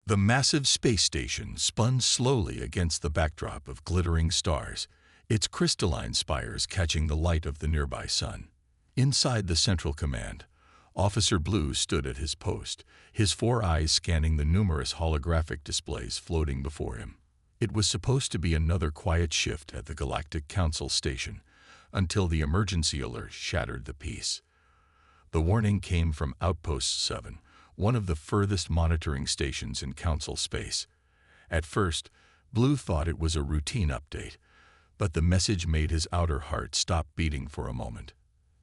The massive space station spun slowly against the backdrop of glittering stars, its crystalline spires catching the light of the nearby sun. Inside the central command, Officer Blue stood at his post, his 4 eyes scanning the numerous holographic displays floating before him. It was supposed to be another quiet shift at the Galactic Council station, until the emergency alert shattered the peace. The warning came from Outpost 7, one of the furthest monitoring stations in Council space. At first, Blue thought it was a routine update, but the message made his outer heart stop beating for a moment.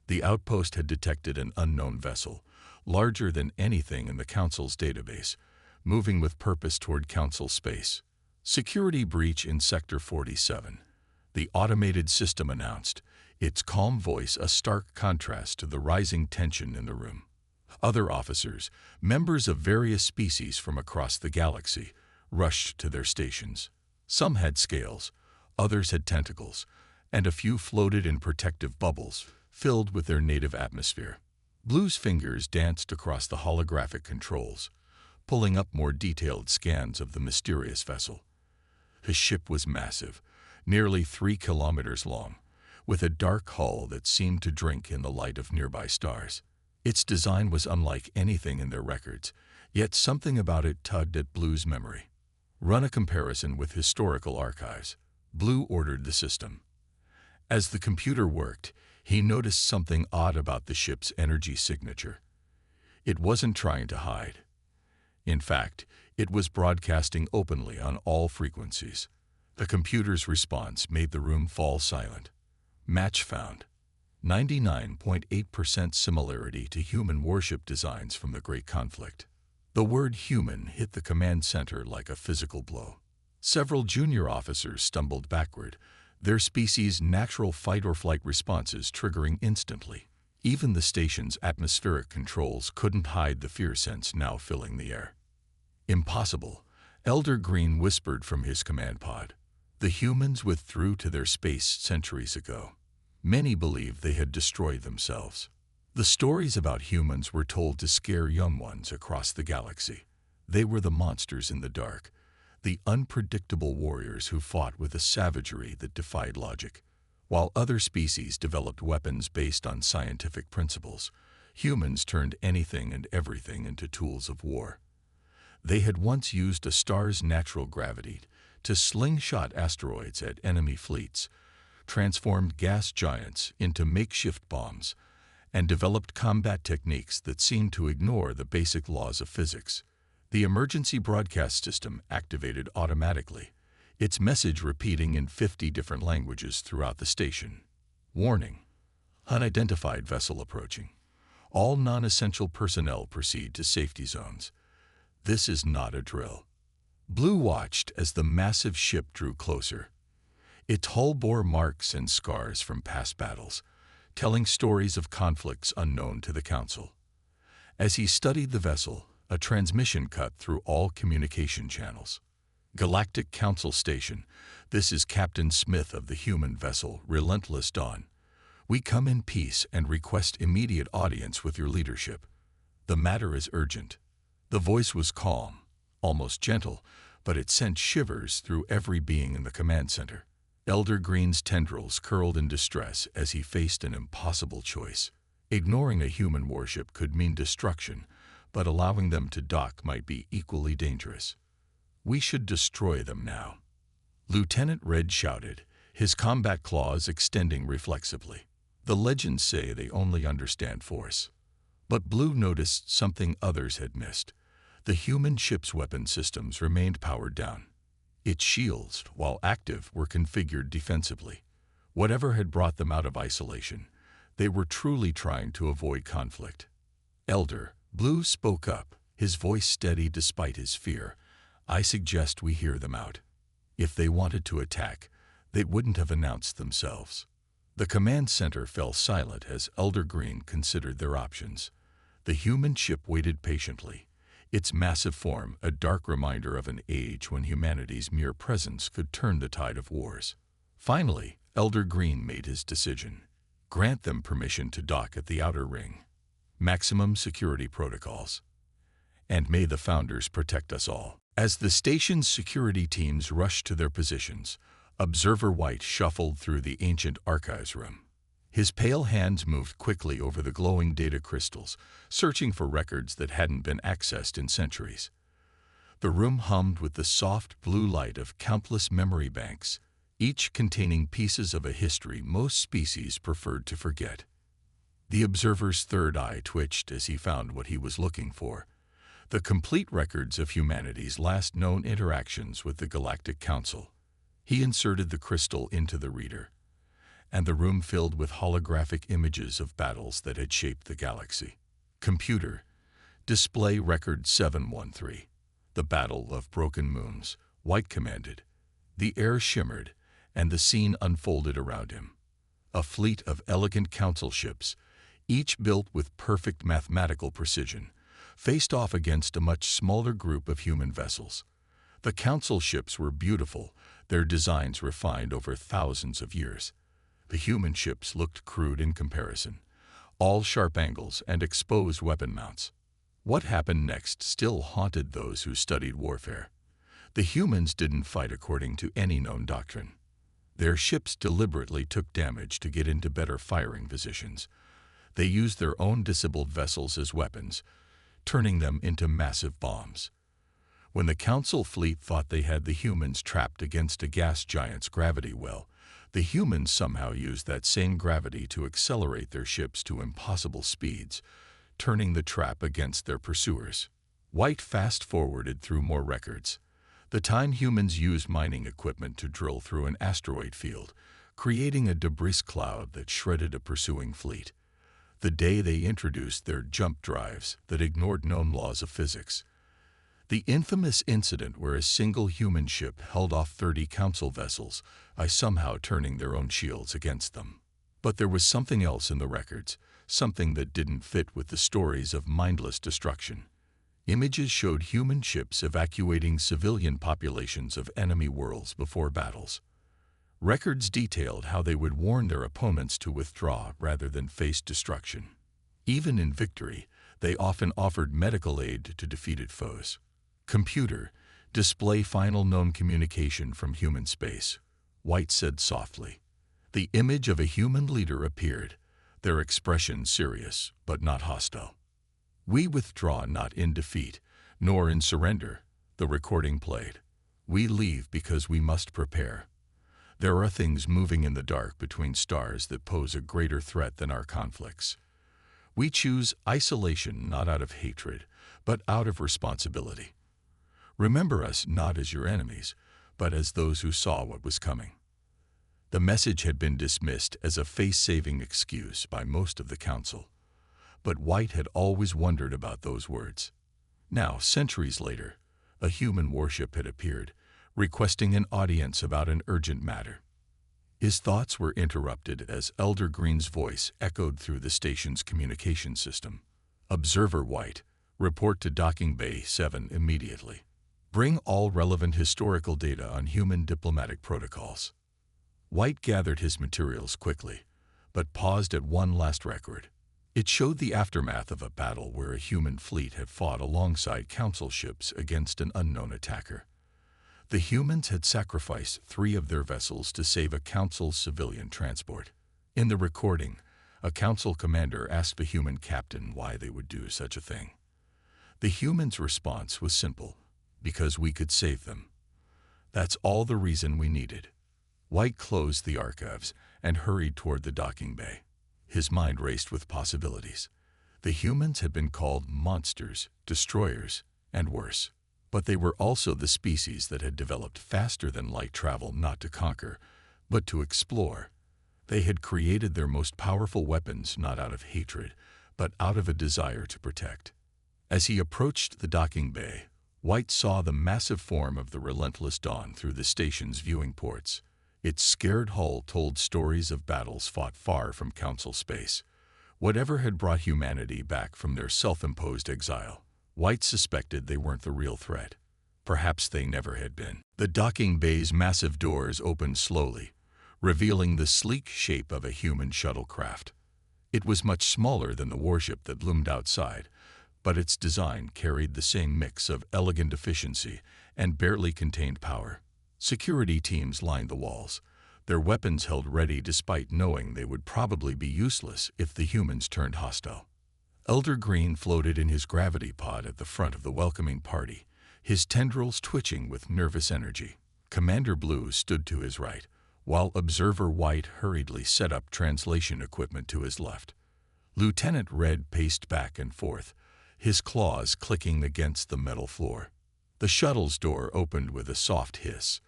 The outpost had detected an unknown vessel, larger than anything in the Council's database, moving with purpose toward Council space. Security breach in Sector 47, the automated system announced, its calm voice a stark contrast to the rising tension in the room. Other officers, members of various species from across the galaxy, rushed to their stations. Some had scales, others had tentacles, and a few floated in protective bubbles filled with their native atmosphere. Blue's fingers danced across the holographic controls, pulling up more detailed scans of the mysterious vessel. His ship was massive, nearly 3 kilometers long, with a dark hull that seemed to drink in the light of nearby stars. Its design was unlike anything in their records, yet something about it tugged at Blue's memory. Run a comparison with historical archives. Blue ordered the system. As the computer worked, he noticed something odd about the ship's energy signature. It wasn't trying to hide. In fact, it was broadcasting openly on all frequencies. The computer's response made the room fall silent. Match found. 99.8% similarity to human warship designs from the Great Conflict. The word human hit the command center like a physical blow. Several junior officers stumbled backward, their species' natural fight-or-flight responses triggering instantly. Even the station's atmospheric controls couldn't hide the fear sense now filling the air. Impossible, Elder Green whispered from his command pod. The humans withdrew to their space centuries ago. Many believed they had destroyed themselves. The stories about humans were told to scare young ones across the galaxy. They were the monsters in the dark, the unpredictable warriors who fought with a savagery that defied logic. While other species developed weapons based on scientific principles, humans turned anything and everything into tools of war. They had once used a star's natural gravity to slingshot asteroids at enemy fleets, transformed gas giants into makeshift bombs, and developed combat techniques that seemed to ignore the basic laws of physics. The emergency broadcast system activated automatically, its message repeating in 50 different languages throughout the station. Warning: unidentified vessel approaching. All non-essential personnel proceed to safety zones. This is not a drill. Blue watched as the massive ship drew closer. Its hull bore marks and scars from past battles, telling stories of conflicts unknown to the Council. As he studied the vessel, a transmission cut through all communication channels. Galactic Council Station, this is Captain Smith of the human vessel, Relentless Dawn. We come in peace and request immediate audience with your leadership. The matter is urgent. The voice was calm, almost gentle, but it sent shivers through every being in the command center. Elder Green's tendrils curled in distress as he faced an impossible choice. Ignoring a human warship could mean destruction, but allowing them to dock might be equally dangerous. We should destroy them now. Lieutenant Red shouted, his combat claws extending reflexively. The legends say they only understand force. But Blue noticed something others had missed. The human ship's weapon systems remained powered down. Its shields, while active, were configured defensively. Whatever had brought them out of isolation, they were truly trying to avoid conflict. Elder, Blue spoke up, his voice steady despite his fear. I suggest we hear them out. If they wanted to attack, they wouldn't have announced themselves. The command center fell silent as Elder Green considered their options. The human ship waited patiently, its massive form a dark reminder of an age when humanity's mere presence could turn the tide of wars. Finally, Elder Green made his decision. Grant them permission to dock at the outer ring. Maximum security protocols. And may the Founders protect us all. As the station's security teams rushed to their positions, Observer White shuffled through the ancient archives room. His pale hands moved quickly over the glowing data crystals, searching for records that hadn't been accessed in centuries. The room hummed with the soft blue light of countless memory banks, each containing pieces of a history most species preferred to forget. The observer's third eye twitched as he found what he was looking for: the complete records of humanity's last known interactions with the Galactic Council. He inserted the crystal into the reader, and the room filled with holographic images of battles that had shaped the galaxy. Computer, display record 713. The Battle of Broken Moons, White commanded. The air shimmered, and the scene unfolded around him. A fleet of elegant council ships, each built with perfect mathematical precision, faced off against a much smaller group of human vessels. The council ships were beautiful, their designs refined over thousands of years. The human ships looked crude in comparison, all sharp angles and exposed weapon mounts. What happened next still haunted those who studied warfare. The humans didn't fight according to any known doctrine. Their ships deliberately took damage to get into better firing positions. They used their own disabled vessels as weapons, turning them into massive bombs. When the Council fleet thought they had the humans trapped against a gas giant's gravity well, the humans somehow used that same gravity to accelerate their ships to impossible speeds, turning the trap against their pursuers. White fast-forwarded through more records. The time humans used mining equipment to drill through an asteroid field, creating a debris cloud that shredded a pursuing fleet. The day they introduced their jump drives that ignored known laws of physics. The infamous incident where a single human ship held off 30 council vessels by somehow turning their own shields against them. But there was something else in the records, something that didn't fit with the stories of mindless destruction. Images showed human ships evacuating civilian populations of enemy worlds before battles. Records detailed how they would warn their opponents to withdraw rather than face destruction. Even in victory, they often offered medical aid to defeated foes. Computer, display final known communication from human space, White said softly. The image of a human leader appeared, their expression serious but not hostile. We withdraw not in defeat, nor in surrender, the recording played. We leave because we must prepare. There are things moving in the dark between stars that pose a greater threat than our conflicts. We choose isolation not out of hatred, but out of responsibility. Remember us not as your enemies, but as those who saw what was coming. The message had been dismissed as a face-saving excuse by most of the council. But White had always wondered about those words. Now, centuries later, a human warship had appeared, requesting an audience about an urgent matter. His thoughts were interrupted as Elder Green's voice echoed through the station's communication system. Observer White, report to Docking Bay 7 immediately. Bring all relevant historical data on human diplomatic protocols. White gathered his materials quickly, but paused at one last record. It showed the aftermath of a battle where a human fleet had fought alongside council ships against an unknown attacker. The humans had sacrificed 3 of their vessels to save a council's civilian transport. In the recording, a council commander asked the human captain why they would do such a thing. The human's response was simple: because we could save them. That's all the reason we needed. White closed the archives and hurried toward the docking bay. His mind raced with possibilities. The humans had been called monsters, destroyers, and worse. But they were also the species that had developed faster than light travel not to conquer, but to explore. They had created their most powerful weapons not out of hatred, but out of a desire to protect. As he approached the docking bay, White saw the massive form of the relentless dawn through the station's viewing ports. Its scared hull told stories of battles fought far from council space. Whatever had brought humanity back from their self-imposed exile, White suspected they weren't the real threat. Perhaps they never had been. The docking bay's massive doors opened slowly, revealing the sleek shape of a human shuttlecraft. It was much smaller than the warship that loomed outside, but its design carried the same mix of elegant efficiency and barely contained power. Security teams lined the walls, their weapons held ready despite knowing they would probably be useless if the humans turned hostile. Elder Green floated in his gravity pod at the front of the welcoming party, his tendrils twitching with nervous energy. Commander Blue stood to his right, while Observer White hurriedly set up translation equipment to his left. Lieutenant Red paced back and forth, his claws clicking against the metal floor. The shuttle's door opened with a soft hiss.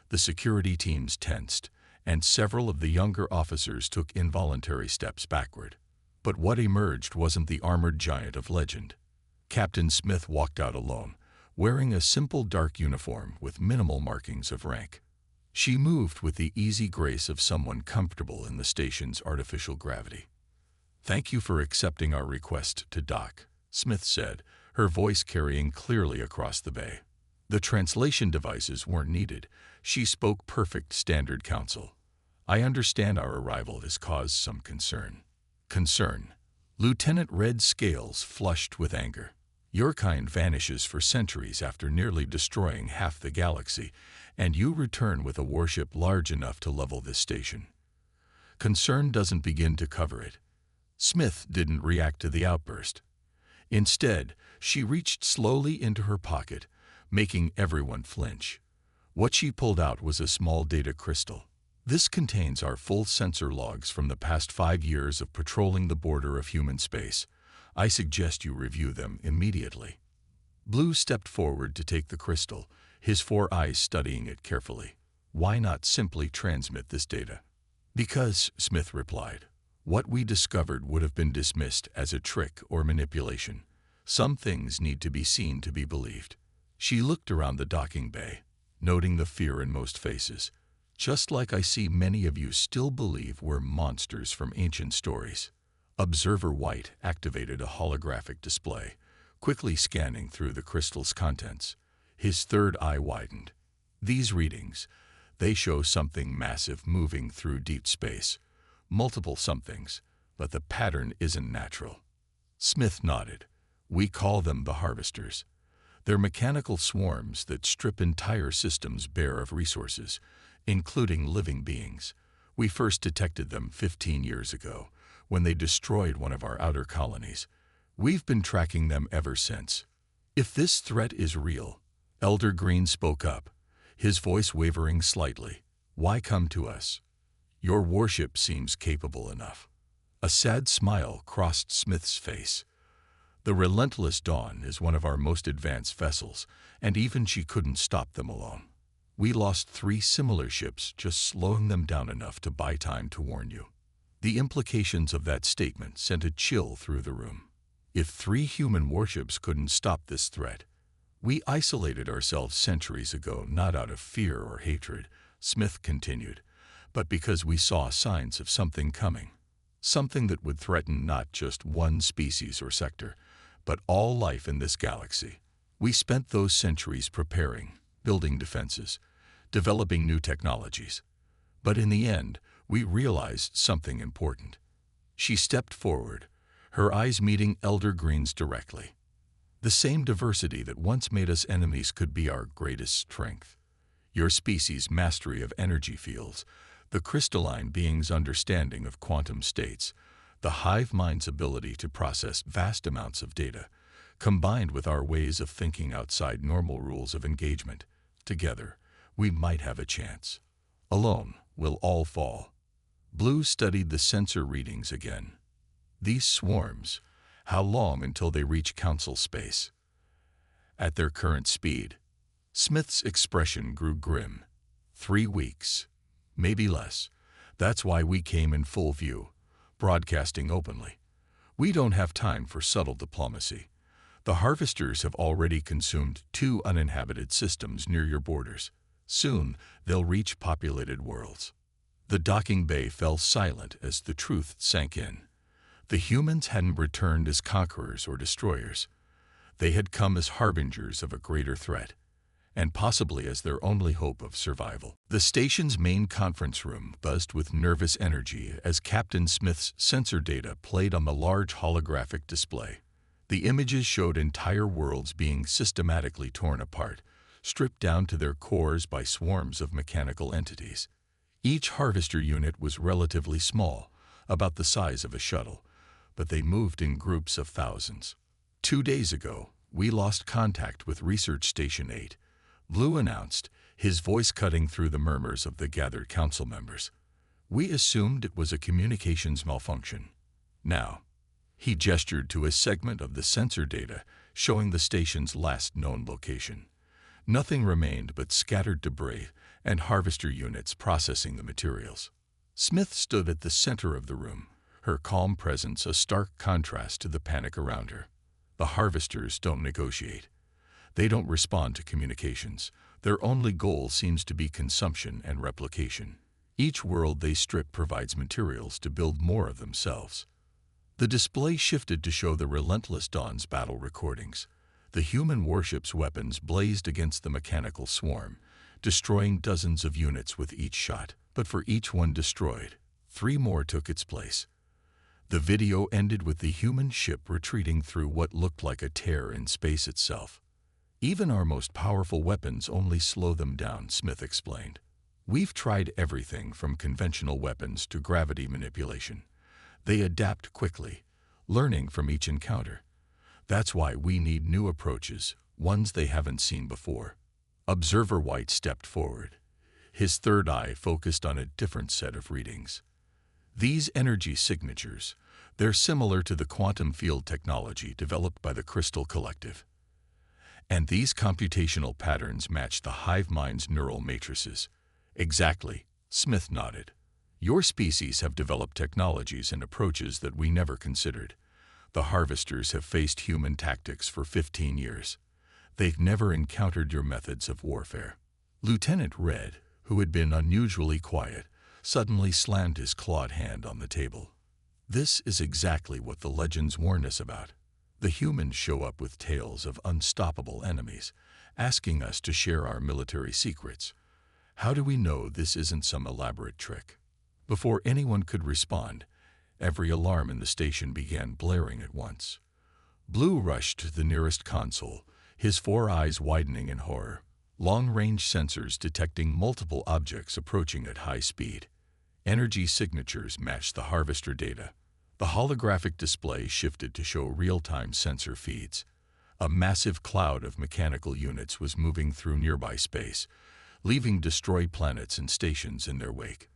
The security teams tensed, and several of the younger officers took involuntary steps backward. But what emerged wasn't the armored giant of legend. Captain Smith walked out alone, wearing a simple dark uniform with minimal markings of rank. She moved with the easy grace of someone comfortable in the station's artificial gravity. "Thank you for accepting our request to dock," Smith said, her voice carrying clearly across the bay. The translation devices weren't needed. She spoke perfect standard counsel. "I understand our arrival has caused some concern." Concern. Lieutenant Red's scales flushed with anger. "Your kind vanishes for centuries after nearly destroying half the galaxy, and you return with a warship large enough to level this station. Concern doesn't begin to cover it." Smith didn't react to the outburst. Instead, she reached slowly into her pocket, making everyone flinch. What she pulled out was a small data crystal. "This contains our full sensor logs from the past 5 years of patrolling the border of human space. I suggest you review them immediately." Blue stepped forward to take the crystal, his 4 eyes studying it carefully. "Why not simply transmit this data?" "Because," Smith replied, "what we discovered would have been dismissed as a trick or manipulation. Some things need to be seen to be believed." She looked around the docking bay, noting the fear in most faces. "Just like I see many of you still believe we're monsters from ancient stories." Observer White activated a holographic display, quickly scanning through the crystal's contents. His third eye widened. "These readings, they show something massive moving through deep space. Multiple somethings, but the pattern isn't natural." Smith nodded. "We call them the harvesters. They're mechanical swarms that strip entire systems bare of resources, including living beings. We first detected them 15 years ago, when they destroyed one of our outer colonies. We've been tracking them ever since." "If this threat is real," Elder Green spoke up, his voice wavering slightly, "why come to us? Your warship seems capable enough." A sad smile crossed Smith's face. "The Relentless Dawn is one of our most advanced vessels, and even she couldn't stop them alone. We lost 3 similar ships just slowing them down enough to buy time to warn you." The implications of that statement sent a chill through the room. If 3 human warships couldn't stop this threat, "We isolated ourselves centuries ago not out of fear or hatred," Smith continued, "but because we saw signs of something coming. Something that would threaten not just one species or sector, but all life in this galaxy. We spent those centuries preparing, building defenses, developing new technologies. But in the end, we realized something important." She stepped forward, her eyes meeting Elder Green's directly. "The same diversity that once made us enemies could be our greatest strength. Your species' mastery of energy fields, the crystalline being's understanding of quantum states, the hive mind's ability to process vast amounts of data, combined with our ways of thinking outside normal rules of engagement. Together, we might have a chance. Alone, we'll all fall." Blue studied the sensor readings again. "These swarms, how long until they reach Council space?" "At their current speed." Smith's expression grew grim. 3 weeks. Maybe less. That's why we came in full view, broadcasting openly. We don't have time for subtle diplomacy. The harvesters have already consumed 2 uninhabited systems near your borders. Soon, they'll reach populated worlds. The docking bay fell silent as the truth sank in. The humans hadn't returned as conquerors or destroyers. They had come as harbingers of a greater threat, and possibly as their only hope of survival. The station's main conference room buzzed with nervous energy as Captain Smith's sensor data played on the large holographic display. The images showed entire worlds being systematically torn apart, stripped down to their cores by swarms of mechanical entities. Each harvester unit was relatively small, about the size of a shuttle, but they moved in groups of thousands. 2 days ago, we lost contact with Research Station 8, Blue announced, his voice cutting through the murmurs of the gathered council members. We assumed it was a communications malfunction. Now, he gestured to a segment of the sensor data showing the station's last known location. Nothing remained but scattered debris and harvester units processing the materials. Smith stood at the center of the room, her calm presence a stark contrast to the panic around her. The harvesters don't negotiate. They don't respond to communications. Their only goal seems to be consumption and replication. Each world they strip provides materials to build more of themselves. The display shifted to show the Relentless Dawn's battle recordings. The human warship's weapons blazed against the mechanical swarm, destroying dozens of units with each shot. But for each one destroyed, 3 more took its place. The video ended with the human ship retreating through what looked like a tear in space itself. Even our most powerful weapons only slow them down, Smith explained. We've tried everything from conventional weapons to gravity manipulation. They adapt quickly, learning from each encounter. That's why we need new approaches, ones they haven't seen before. Observer White stepped forward. His third eye focused on a different set of readings. These energy signatures, they're similar to the quantum field technology developed by the Crystal Collective. And these computational patterns match the hive mind's neural matrices. Exactly, Smith nodded. Your species have developed technologies and approaches that we never considered. The harvesters have faced human tactics for 15 years. They've never encountered your methods of warfare. Lieutenant Red, who had been unusually quiet, suddenly slammed his clawed hand on the table. This is exactly what the legends warn us about. The humans show up with tales of unstoppable enemies, asking us to share our military secrets. How do we know this isn't some elaborate trick? Before anyone could respond, every alarm in the station began blaring at once. Blue rushed to the nearest console, his 4 eyes widening in horror, long-range sensors detecting multiple objects approaching at high speed. Energy signatures matched the harvester data. The holographic display shifted to show real-time sensor feeds. A massive cloud of mechanical units was moving through nearby space, leaving destroyed planets and stations in their wake.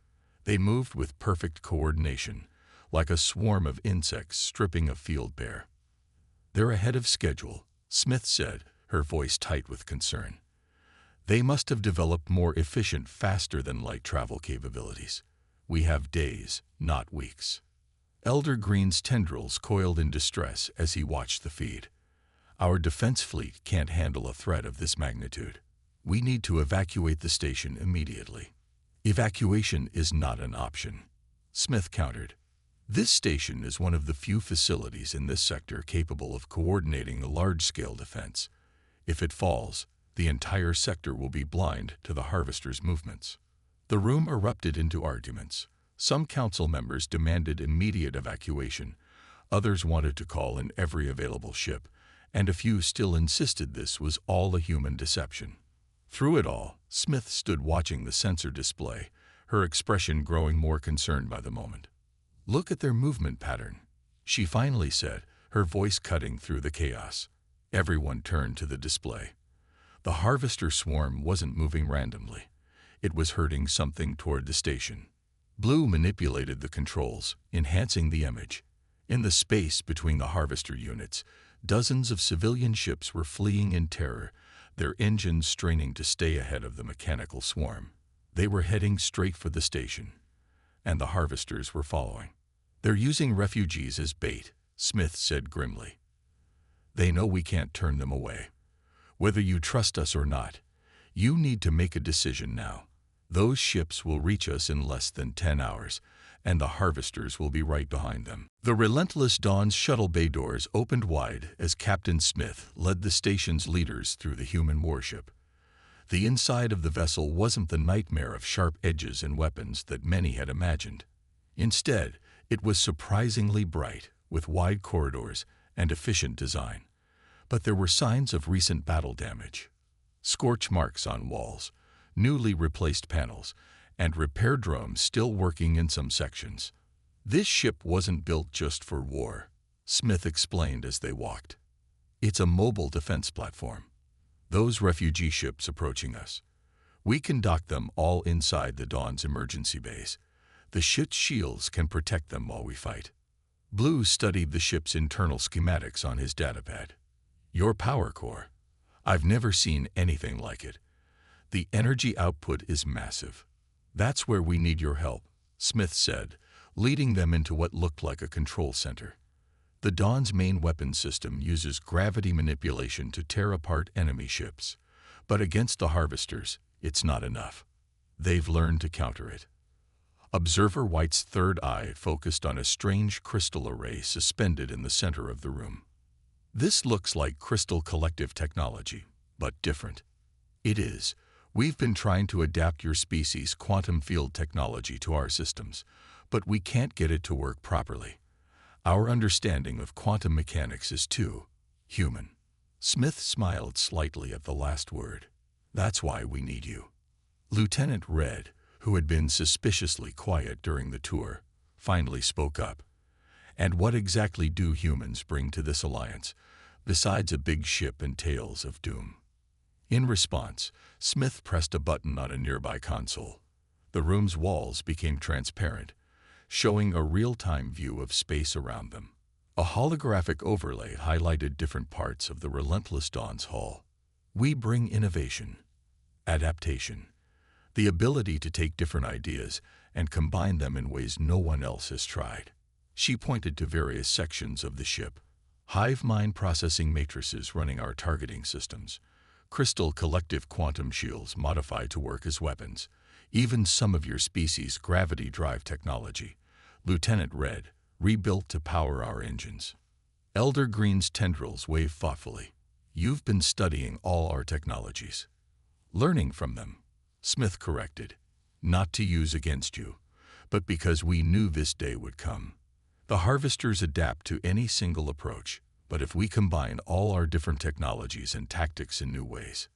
They moved with perfect coordination, like a swarm of insects stripping a field bare. They're ahead of schedule, Smith said, her voice tight with concern. They must have developed more efficient, faster-than-light travel capabilities. We have days, not weeks. Elder Green's tendrils coiled in distress as he watched the feed. Our defense fleet can't handle a threat of this magnitude. We need to evacuate the station immediately. Evacuation is not an option, Smith countered. This station is one of the few facilities in this sector capable of coordinating a large-scale defense. If it falls, the entire sector will be blind to the harvesters' movements. The room erupted into arguments. Some council members demanded immediate evacuation, others wanted to call in every available ship, and a few still insisted this was all a human deception. Through it all, Smith stood watching the sensor display, her expression growing more concerned by the moment. Look at their movement pattern, she finally said, her voice cutting through the chaos. Everyone turned to the display. The harvester swarm wasn't moving randomly. It was herding something toward the station. Blue manipulated the controls, enhancing the image. In the space between the harvester units, dozens of civilian ships were fleeing in terror, their engines straining to stay ahead of the mechanical swarm. They were heading straight for the station, and the harvesters were following. They're using refugees as bait, Smith said grimly. They know we can't turn them away. Whether you trust us or not, you need to make a decision now. Those ships will reach us in less than 10 hours, and the harvesters will be right behind them. The Relentless Dawn's shuttle bay doors opened wide as Captain Smith led the station's leaders through the human warship. The inside of the vessel wasn't the nightmare of sharp edges and weapons that many had imagined. Instead, it was surprisingly bright, with wide corridors and efficient design. But there were signs of recent battle damage. scorch marks on walls, newly replaced panels, and repair drones still working in some sections. This ship wasn't built just for war, Smith explained as they walked. It's a mobile defense platform. Those refugee ships approaching us, we can dock them all inside the Dawn's emergency base. The ship's shields can protect them while we fight. Blue studied the ship's internal schematics on his datapad. Your power core. I've never seen anything like it. The energy output is massive. That's where we need your help, Smith said, leading them into what looked like a control center. The Dawn's main weapon system uses gravity manipulation to tear apart enemy ships, but against the harvesters, it's not enough. They've learned to counter it. Observer White's third eye focused on a strange crystal array suspended in the center of the room. This looks like crystal collective technology, but different. It is. We've been trying to adapt your species' quantum field technology to our systems, but we can't get it to work properly. Our understanding of quantum mechanics is too human. Smith smiled slightly at the last word. That's why we need you. Lieutenant Red, who had been suspiciously quiet during the tour, finally spoke up. And what exactly do humans bring to this alliance, besides a big ship and tales of doom? In response, Smith pressed a button on a nearby console. The room's walls became transparent, showing a real-time view of space around them. A holographic overlay highlighted different parts of the relentless Dawn's hull. We bring innovation, adaptation, the ability to take different ideas and combine them in ways no one else has tried. She pointed to various sections of the ship. Hive mind processing matrices running our targeting systems. Crystal collective quantum shields modified to work as weapons. Even some of your species' gravity drive technology. Lieutenant Red, rebuilt to power our engines. Elder Green's tendrils wave thoughtfully. You've been studying all our technologies. Learning from them, Smith corrected. Not to use against you, but because we knew this day would come. The harvesters adapt to any single approach, but if we combine all our different technologies and tactics in new ways.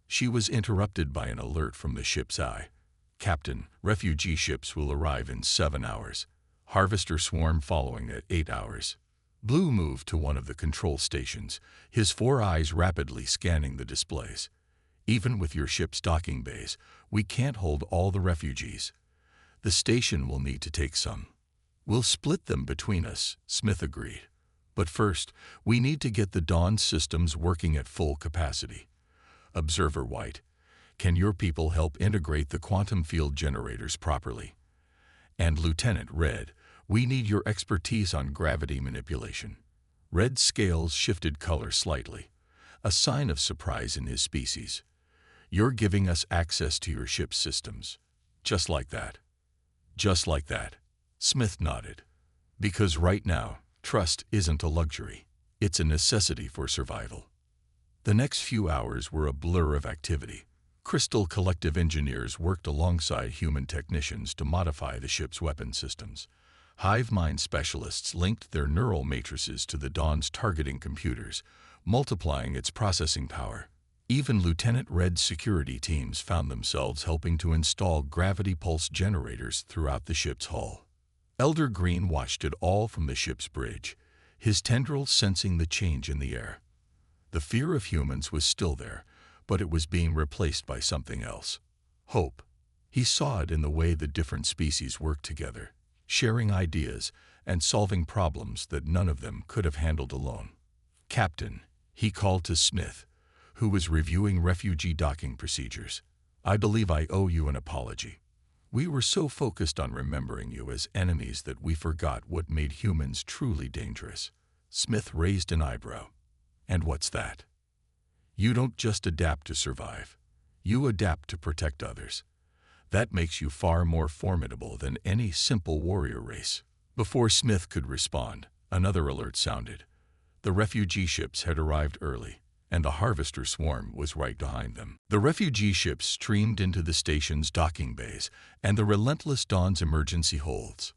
She was interrupted by an alert from the ship's eye. Captain, refugee ships will arrive in 7 hours. Harvester swarm following at 8 hours. Blue moved to one of the control stations, his 4 eyes rapidly scanning the displays. Even with your ship's docking bays, we can't hold all the refugees. The station will need to take some. We'll split them between us, Smith agreed. But first, we need to get the Dawn systems working at full capacity. Observer White, can your people help integrate the quantum field generators properly? And Lieutenant Red, we need your expertise on gravity manipulation. Red's scales shifted color slightly, a sign of surprise in his species. You're giving us access to your ship's systems. Just like that. Just like that. Smith nodded. Because right now, trust isn't a luxury. It's a necessity for survival. The next few hours were a blur of activity. Crystal Collective engineers worked alongside human technicians to modify the ship's weapon systems. Hive mind specialists linked their neural matrices to the Dawn's targeting computers, multiplying its processing power. Even Lieutenant Red's security teams found themselves helping to install gravity pulse generators throughout the ship's hull. Elder Green watched it all from the ship's bridge, his tendrils sensing the change in the air. The fear of humans was still there, but it was being replaced by something else. Hope. He saw it in the way the different species worked together, sharing ideas and solving problems that none of them could have handled alone. Captain, he called to Smith, who was reviewing refugee docking procedures. I believe I owe you an apology. We were so focused on remembering you as enemies that we forgot what made humans truly dangerous. Smith raised an eyebrow. And what's that? You don't just adapt to survive. You adapt to protect others. That makes you far more formidable than any simple warrior race. Before Smith could respond, another alert sounded. The refugee ships had arrived early, and the harvester swarm was right behind them. The refugee ships streamed into the station's docking bays and the relentless Dawn's emergency holds.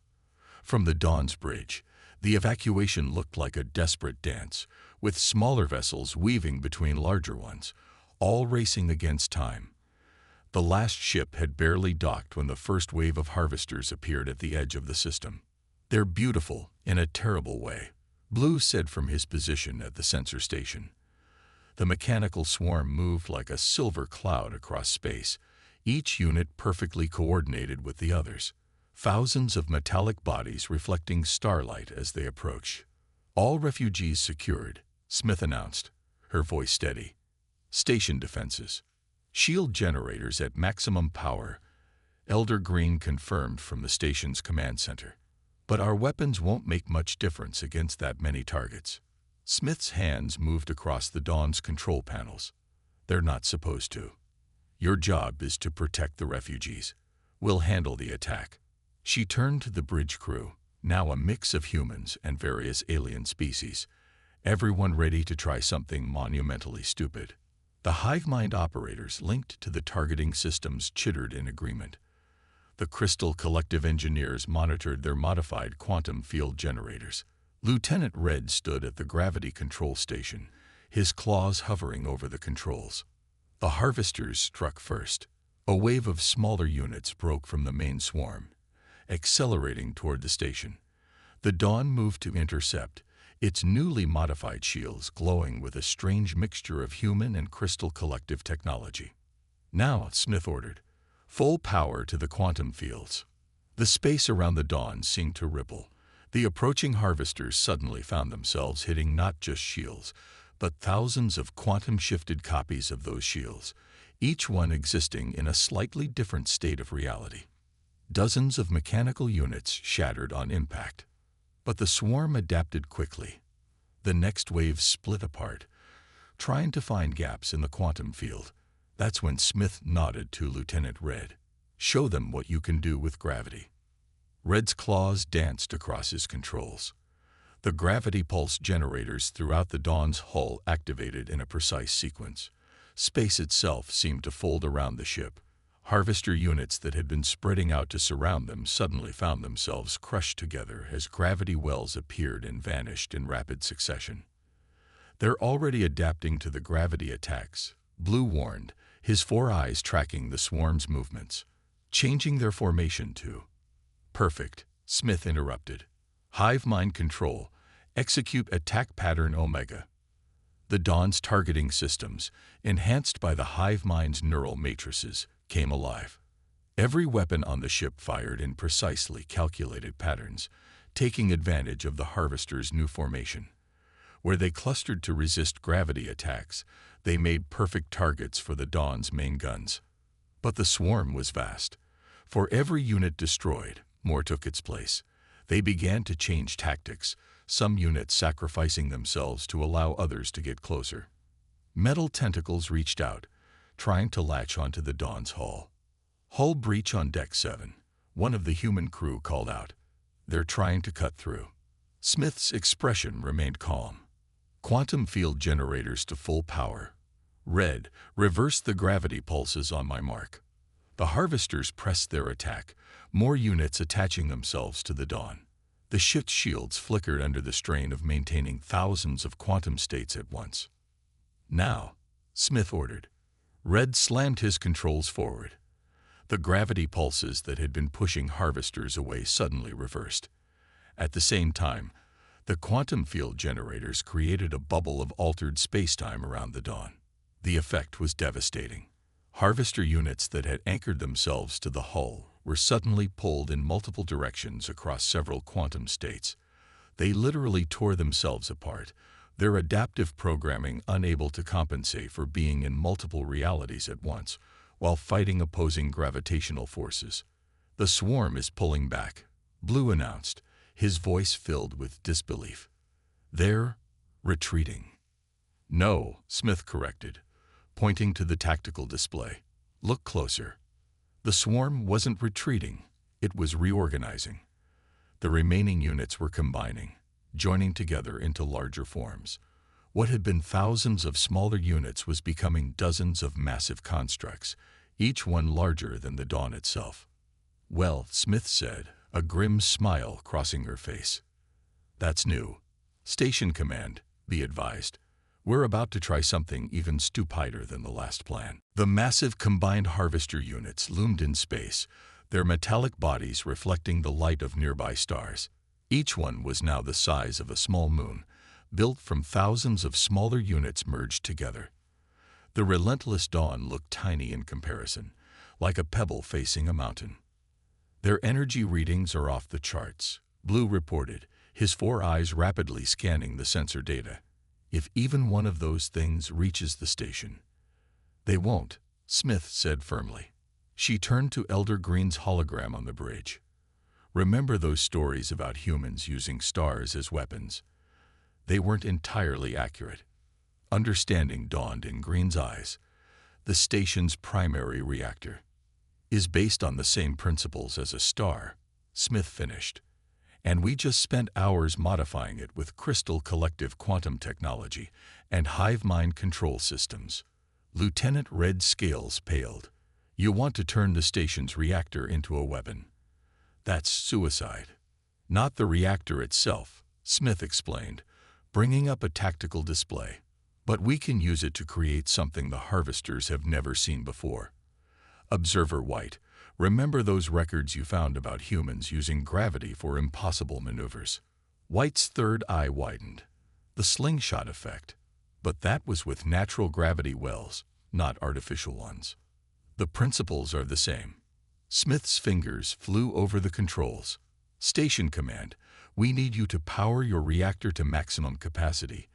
From the Dawn's bridge, the evacuation looked like a desperate dance, with smaller vessels weaving between larger ones, all racing against time. The last ship had barely docked when the first wave of harvesters appeared at the edge of the system. "They're beautiful in a terrible way," Blue said from his position at the sensor station. The mechanical swarm moved like a silver cloud across space, each unit perfectly coordinated with the others. Thousands of metallic bodies reflecting starlight as they approached. "All refugees secured," Smith announced, her voice steady. "Station defenses. Shield generators at maximum power," Elder Green confirmed from the station's command center. "But our weapons won't make much difference against that many targets." Smith's hands moved across the Dawn's control panels. "They're not supposed to. Your job is to protect the refugees. We'll handle the attack." She turned to the bridge crew, now a mix of humans and various alien species, everyone ready to try something monumentally stupid. The hive mind operators linked to the targeting systems chittered in agreement. The Crystal Collective engineers monitored their modified quantum field generators. Lieutenant Red stood at the gravity control station, his claws hovering over the controls. The harvesters struck first. A wave of smaller units broke from the main swarm, accelerating toward the station. The Dawn moved to intercept, its newly modified shields glowing with a strange mixture of human and Crystal Collective technology. "Now," Smith ordered, "full power to the quantum fields." The space around the Dawn seemed to ripple. The approaching harvesters suddenly found themselves hitting not just shields, but thousands of quantum-shifted copies of those shields, each one existing in a slightly different state of reality. Dozens of mechanical units shattered on impact. But the swarm adapted quickly. The next wave split apart, trying to find gaps in the quantum field. That's when Smith nodded to Lieutenant Red. "Show them what you can do with gravity." Red's claws danced across his controls. The gravity pulse generators throughout the Dawn's hull activated in a precise sequence. Space itself seemed to fold around the ship. Harvester units that had been spreading out to surround them suddenly found themselves crushed together as gravity wells appeared and vanished in rapid succession. "They're already adapting to the gravity attacks," Blue warned, his 4 eyes tracking the swarm's movements. "Changing their formation too." "Perfect," Smith interrupted. "Hive mind control. Execute attack pattern Omega." The Dawn's targeting systems, enhanced by the hive mind's neural matrices, came alive. Every weapon on the ship fired in precisely calculated patterns, taking advantage of the harvester's new formation. Where they clustered to resist gravity attacks, they made perfect targets for the Dawn's main guns. But the swarm was vast. For every unit destroyed, more took its place. They began to change tactics, some units sacrificing themselves to allow others to get closer. Metal tentacles reached out, trying to latch onto the Dawn's hull. "Hull breach on Deck 7, one of the human crew called out. "They're trying to cut through." Smith's expression remained calm. "Quantum field generators to full power. Red, reverse the gravity pulses on my mark." The harvesters pressed their attack, more units attaching themselves to the Dawn. The ship's shields flickered under the strain of maintaining thousands of quantum states at once. "Now," Smith ordered. Red slammed his controls forward. The gravity pulses that had been pushing harvesters away suddenly reversed. At the same time, the quantum field generators created a bubble of altered spacetime around the Dawn. The effect was devastating. Harvester units that had anchored themselves to the hull were suddenly pulled in multiple directions across several quantum states. They literally tore themselves apart, their adaptive programming unable to compensate for being in multiple realities at once, while fighting opposing gravitational forces. "The swarm is pulling back," Blue announced, his voice filled with disbelief. "They're retreating." "No," Smith corrected, pointing to the tactical display. "Look closer." The swarm wasn't retreating, it was reorganizing. The remaining units were combining, joining together into larger forms. What had been thousands of smaller units was becoming dozens of massive constructs, each one larger than the Dawn itself. "Well," Smith said, a grim smile crossing her face. "That's new." "Station command," he advised. We're about to try something even stupider than the last plan. The massive combined harvester units loomed in space, their metallic bodies reflecting the light of nearby stars. Each one was now the size of a small moon, built from thousands of smaller units merged together. The relentless dawn looked tiny in comparison, like a pebble facing a mountain. Their energy readings are off the charts, Blue reported, his 4 eyes rapidly scanning the sensor data. If even one of those things reaches the station. They won't, Smith said firmly. She turned to Elder Green's hologram on the bridge. Remember those stories about humans using stars as weapons? They weren't entirely accurate. Understanding dawned in Green's eyes. The station's primary reactor is based on the same principles as a star, Smith finished. And we just spent hours modifying it with crystal collective quantum technology and hive mind control systems. Lieutenant Red's scales paled. You want to turn the station's reactor into a weapon. That's suicide. Not the reactor itself, Smith explained, bringing up a tactical display. But we can use it to create something the harvesters have never seen before. Observer White, remember those records you found about humans using gravity for impossible maneuvers? White's third eye widened. The slingshot effect. But that was with natural gravity wells, not artificial ones. The principles are the same. Smith's fingers flew over the controls. Station command, we need you to power your reactor to maximum capacity.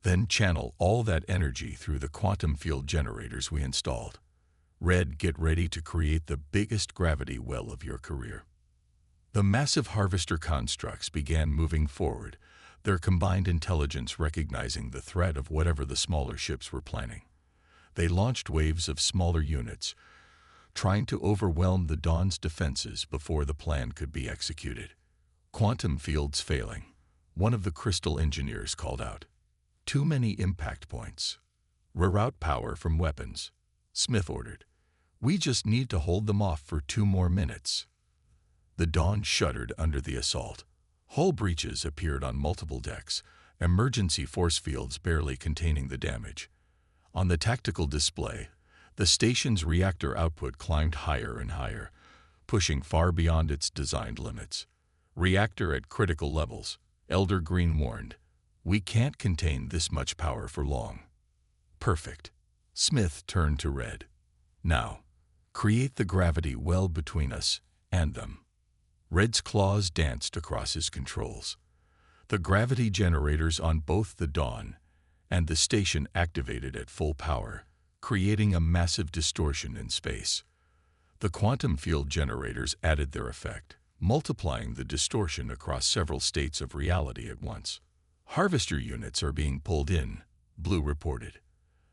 Then channel all that energy through the quantum field generators we installed. Red, get ready to create the biggest gravity well of your career. The massive harvester constructs began moving forward, their combined intelligence recognizing the threat of whatever the smaller ships were planning. They launched waves of smaller units, trying to overwhelm the Dawn's defenses before the plan could be executed. Quantum fields failing, one of the crystal engineers called out. Too many impact points. Reroute power from weapons, Smith ordered. We just need to hold them off for 2 more minutes. The Dawn shuddered under the assault. Hull breaches appeared on multiple decks, emergency force fields barely containing the damage. On the tactical display, the station's reactor output climbed higher and higher, pushing far beyond its designed limits. Reactor at critical levels, Elder Green warned. We can't contain this much power for long. Perfect. Smith turned to Red. Now, create the gravity well between us and them. Red's claws danced across his controls. The gravity generators on both the Dawn and the station activated at full power, creating a massive distortion in space. The quantum field generators added their effect, multiplying the distortion across several states of reality at once. Harvester units are being pulled in, Blue reported.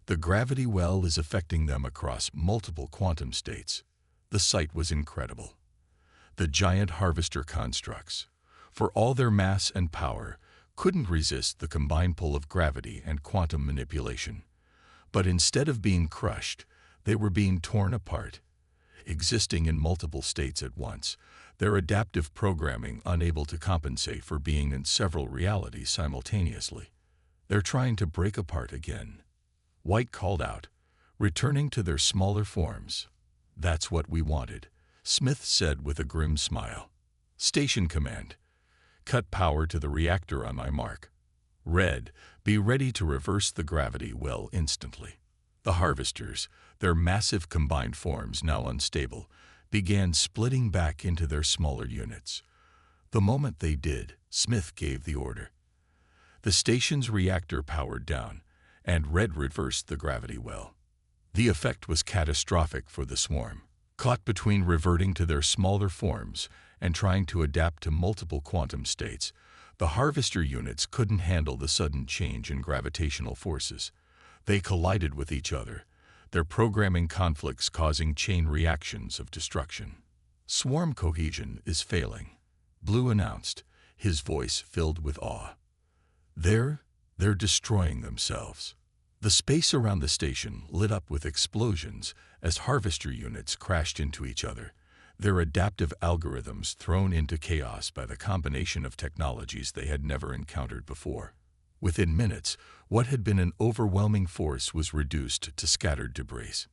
The gravity well is affecting them across multiple quantum states. The sight was incredible. The giant harvester constructs, for all their mass and power, couldn't resist the combined pull of gravity and quantum manipulation. But instead of being crushed, they were being torn apart. Existing in multiple states at once, their adaptive programming unable to compensate for being in several realities simultaneously. They're trying to break apart again. White called out, returning to their smaller forms. That's what we wanted, Smith said with a grim smile. Station command. Cut power to the reactor on my mark. Red, be ready to reverse the gravity well instantly. The harvesters, their massive combined forms now unstable, began splitting back into their smaller units. The moment they did, Smith gave the order. The station's reactor powered down, and Red reversed the gravity well. The effect was catastrophic for the swarm. Caught between reverting to their smaller forms and trying to adapt to multiple quantum states, the harvester units couldn't handle the sudden change in gravitational forces. They collided with each other, their programming conflicts causing chain reactions of destruction. Swarm cohesion is failing, Blue announced, his voice filled with awe. They're destroying themselves. The space around the station lit up with explosions as harvester units crashed into each other, their adaptive algorithms thrown into chaos by the combination of technologies they had never encountered before. Within minutes, what had been an overwhelming force was reduced to scattered debris.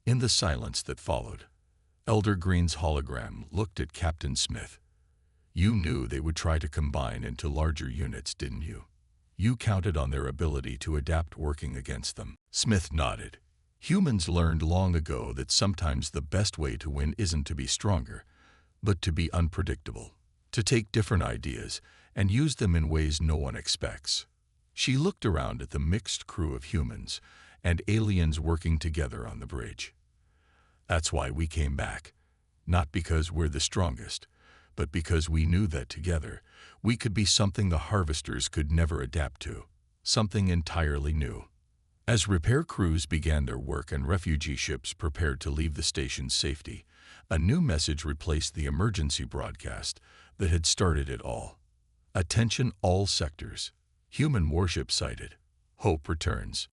In the silence that followed, Elder Green's hologram looked at Captain Smith. "You knew they would try to combine into larger units, didn't you? You counted on their ability to adapt working against them." Smith nodded. "Humans learned long ago that sometimes the best way to win isn't to be stronger, but to be unpredictable, to take different ideas and use them in ways no one expects." She looked around at the mixed crew of humans and aliens working together on the bridge. "That's why we came back. Not because we're the strongest, but because we knew that together we could be something the Harvesters could never adapt to, something entirely new." As repair crews began their work and refugee ships prepared to leave the station's safety, a new message replaced the emergency broadcast that had started it all. "Attention all sectors. Human warship sighted. Hope returns."